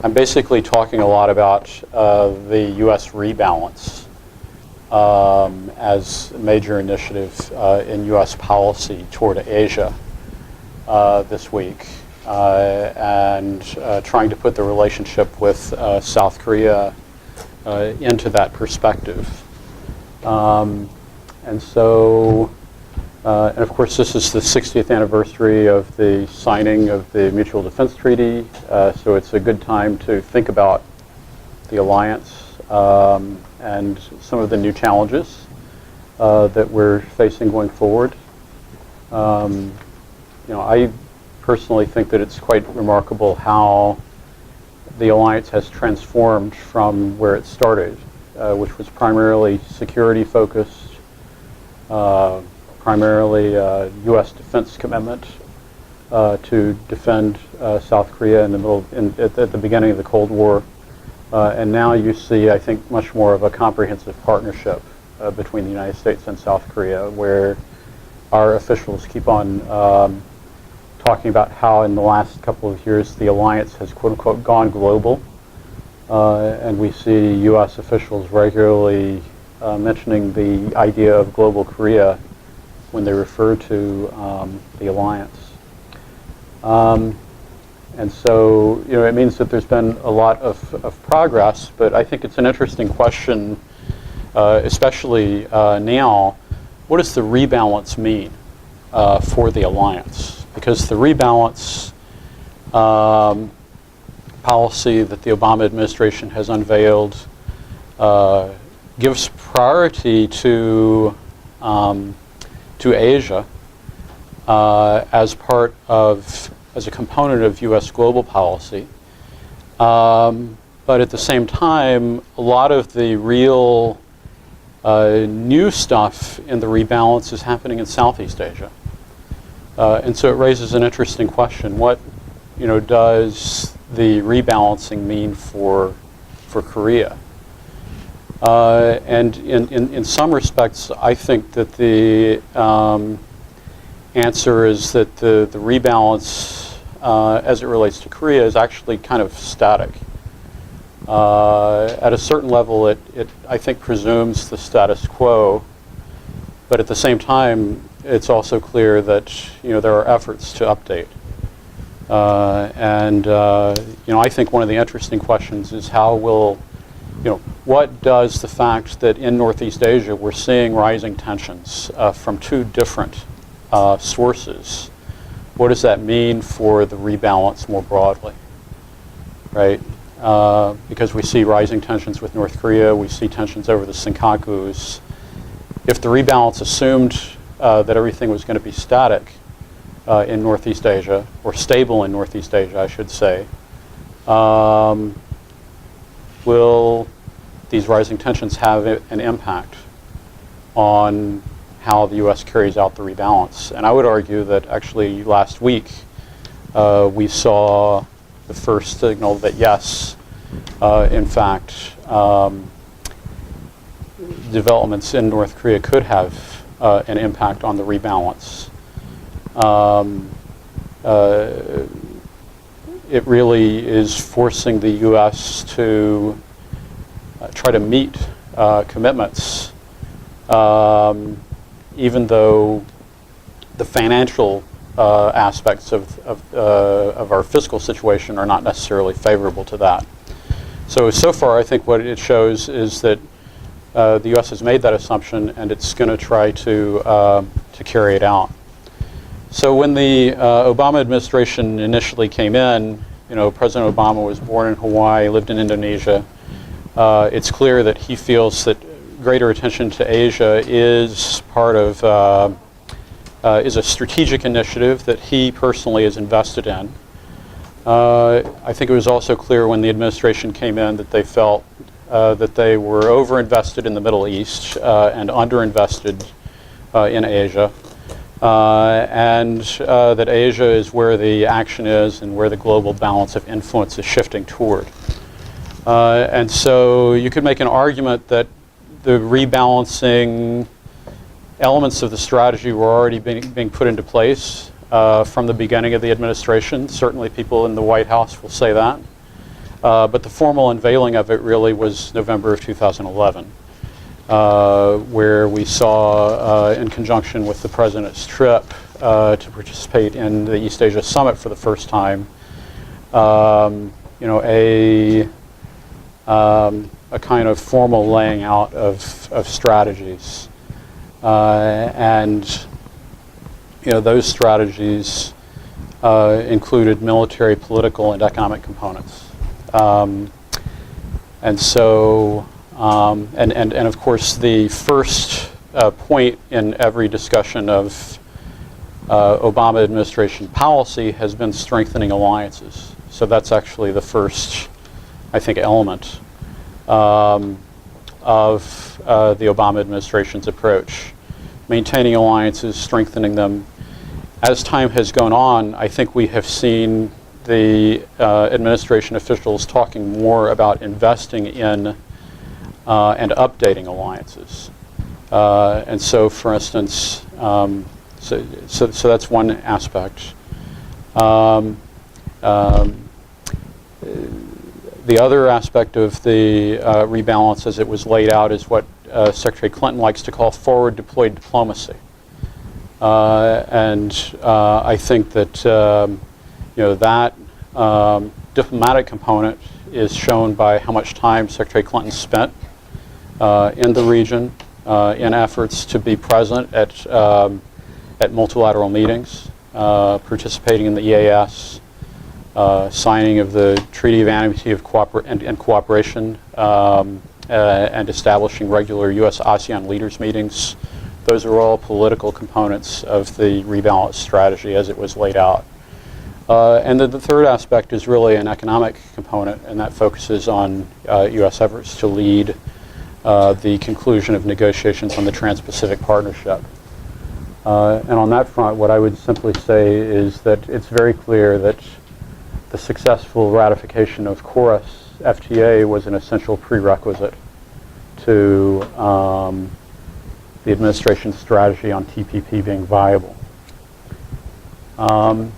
I'm basically talking a lot about the U.S. rebalance as a major initiative in U.S. policy toward Asia this week, and trying to put the relationship with South Korea into that perspective. And of course, this is the 60th anniversary of the signing of the Mutual Defense Treaty, so it's a good time to think about the alliance and some of the new challenges that we're facing going forward. I personally think that it's quite remarkable how the alliance has transformed from where it started, which was primarily security focused, primarily U.S. defense commitment to defend South Korea in the at the beginning of the Cold War, and now you see, I think, much more of a comprehensive partnership between the United States and South Korea, where our officials keep on talking about how in the last couple of years the alliance has quote unquote gone global, and we see U.S. officials regularly mentioning the idea of global Korea when they refer to the alliance. And so, it means that there's been a lot of progress, but I think it's an interesting question, especially now. What does the rebalance mean for the alliance? Because the rebalance policy that the Obama administration has unveiled gives priority to Asia as a component of U.S. global policy, but at the same time, a lot of the real new stuff in the rebalance is happening in Southeast Asia, and so it raises an interesting question: what, does the rebalancing mean for Korea? And in some respects, I think that the answer is that the rebalance, as it relates to Korea, is actually kind of static. At a certain level, it I think presumes the status quo, but at the same time, it's also clear that there are efforts to update. I think one of the interesting questions is how will what does the fact that in Northeast Asia we're seeing rising tensions from two different sources, what does that mean for the rebalance more broadly, right? Because we see rising tensions with North Korea, we see tensions over the Senkakus. If the rebalance assumed that everything was going to be static in Northeast Asia, or stable in Northeast Asia, I should say, will these rising tensions have an impact on how the U.S. carries out the rebalance? And I would argue that actually last week we saw the first signal that yes, in fact, developments in North Korea could have an impact on the rebalance. It really is forcing the U.S. to try to meet commitments, even though the financial aspects of our fiscal situation are not necessarily favorable to that. So far, I think what it shows is that the U.S. has made that assumption, and it's going to try to carry it out. So when the Obama administration initially came in, President Obama was born in Hawaii, lived in Indonesia. It's clear that he feels that greater attention to Asia is part of is a strategic initiative that he personally is invested in. I think it was also clear when the administration came in that they felt that they were overinvested in the Middle East and underinvested in Asia. And that Asia is where the action is and where the global balance of influence is shifting toward. And so you could make an argument that the rebalancing elements of the strategy were already being put into place from the beginning of the administration. Certainly people in the White House will say that. But the formal unveiling of it really was November of 2011, where we saw, in conjunction with the President's trip to participate in the East Asia Summit for the first time, a kind of formal laying out of strategies. And those strategies included military, political, and economic components. And so, and of course, the first point in every discussion of Obama administration policy has been strengthening alliances. So that's actually the first, I think, element of the Obama administration's approach. Maintaining alliances, strengthening them. As time has gone on, I think we have seen the administration officials talking more about investing in and updating alliances. And so, for instance, so that's one aspect. The other aspect of the rebalance as it was laid out is what Secretary Clinton likes to call forward deployed diplomacy. And I think that that diplomatic component is shown by how much time Secretary Clinton spent in the region in efforts to be present at multilateral meetings, participating in the EAS, signing of the Treaty of Amity of Cooperation, and establishing regular U.S.-ASEAN leaders meetings. Those are all political components of the rebalance strategy as it was laid out. And then the third aspect is really an economic component, and that focuses on U.S. efforts to lead the conclusion of negotiations on the Trans-Pacific Partnership. And on that front, what I would simply say is that it's very clear that the successful ratification of KORUS FTA was an essential prerequisite to the administration's strategy on TPP being viable. And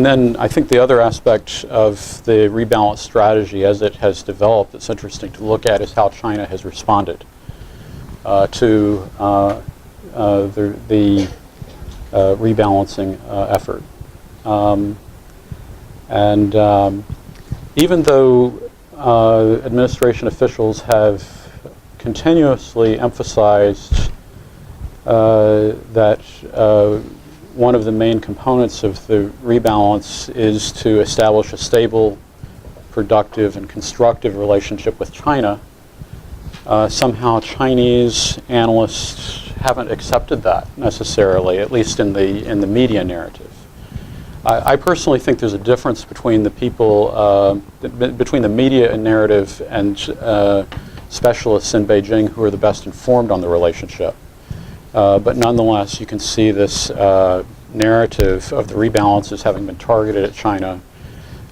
then I think the other aspect of the rebalance strategy as it has developed that's interesting to look at is how China has responded to the rebalancing effort. Even though administration officials have continuously emphasized that one of the main components of the rebalance is to establish a stable, productive, and constructive relationship with China, somehow Chinese analysts haven't accepted that necessarily, at least in the media narrative. I personally think there's a difference between the people, between the media narrative and specialists in Beijing who are the best informed on the relationship. But nonetheless, you can see this narrative of the rebalance as having been targeted at China.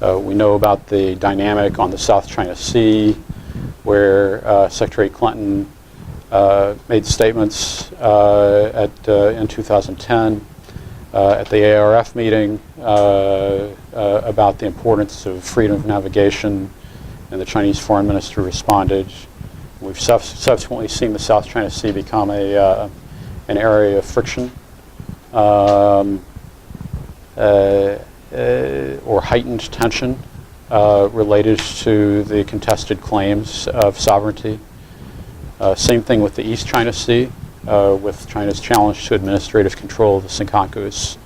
We know about the dynamic on the South China Sea, where Secretary Clinton made statements in 2010 at the ARF meeting about the importance of freedom of navigation, and the Chinese foreign minister responded. We've subsequently seen the South China Sea become an area of friction or heightened tension related to the contested claims of sovereignty. Same thing with the East China Sea, with China's challenge to administrative control of the Senkakus.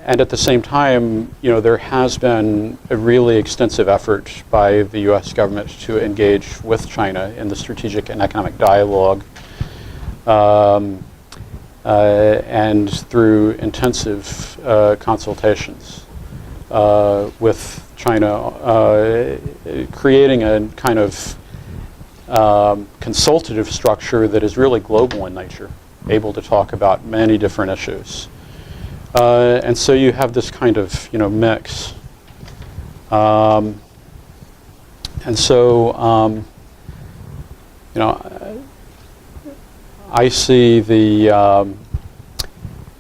And at the same time, there has been a really extensive effort by the U.S. government to engage with China in the strategic and economic dialogue, and through intensive consultations with China, creating a kind of consultative structure that is really global in nature, able to talk about many different issues. And so you have this kind of mix. And so I see the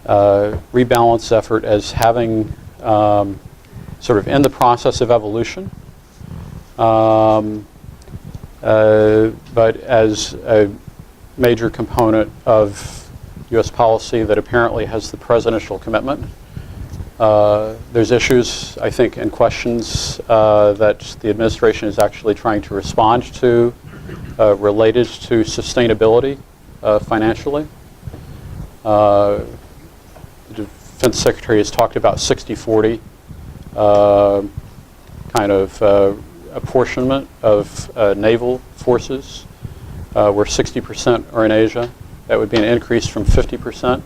rebalance effort as having sort of in the process of evolution, but as a major component of U.S. policy that apparently has the presidential commitment. There's issues, I think, and questions that the administration is actually trying to respond to related to sustainability financially. The Defense Secretary has talked about 60-40 kind of apportionment of naval forces, where 60% are in Asia. That would be an increase from 50%.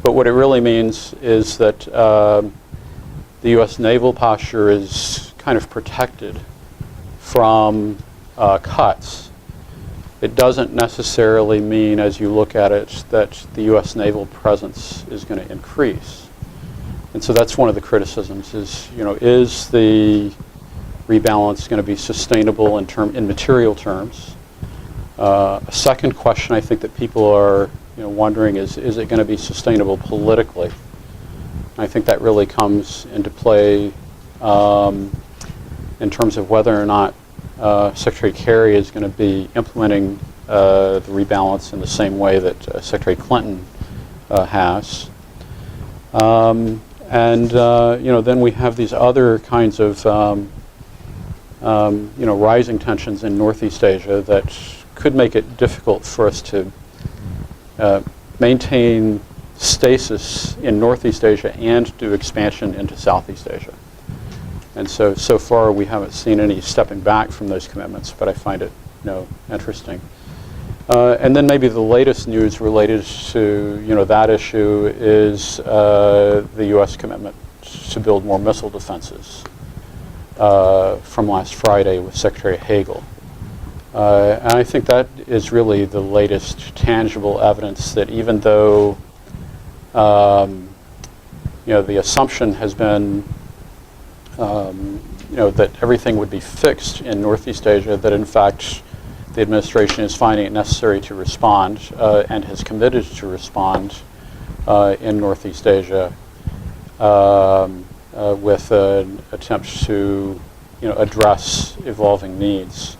But what it really means is that the U.S. naval posture is kind of protected from cuts. It doesn't necessarily mean, as you look at it, that the U.S. naval presence is going to increase. And so that's one of the criticisms is, is the rebalance going to be sustainable in material terms? A second question I think that people are wondering is it going to be sustainable politically? And I think that really comes into play in terms of whether or not Secretary Kerry is going to be implementing the rebalance in the same way that Secretary Clinton has. Then we have these other kinds of rising tensions in Northeast Asia that could make it difficult for us to maintain stasis in Northeast Asia and do expansion into Southeast Asia. And so far we haven't seen any stepping back from those commitments, but I find it interesting. And then maybe the latest news related to that issue is the U.S. commitment to build more missile defenses from last Friday with Secretary Hagel. And I think that is really the latest tangible evidence that even though the assumption has been that everything would be fixed in Northeast Asia, that in fact the administration is finding it necessary to respond and has committed to respond in Northeast Asia with an attempt to address evolving needs.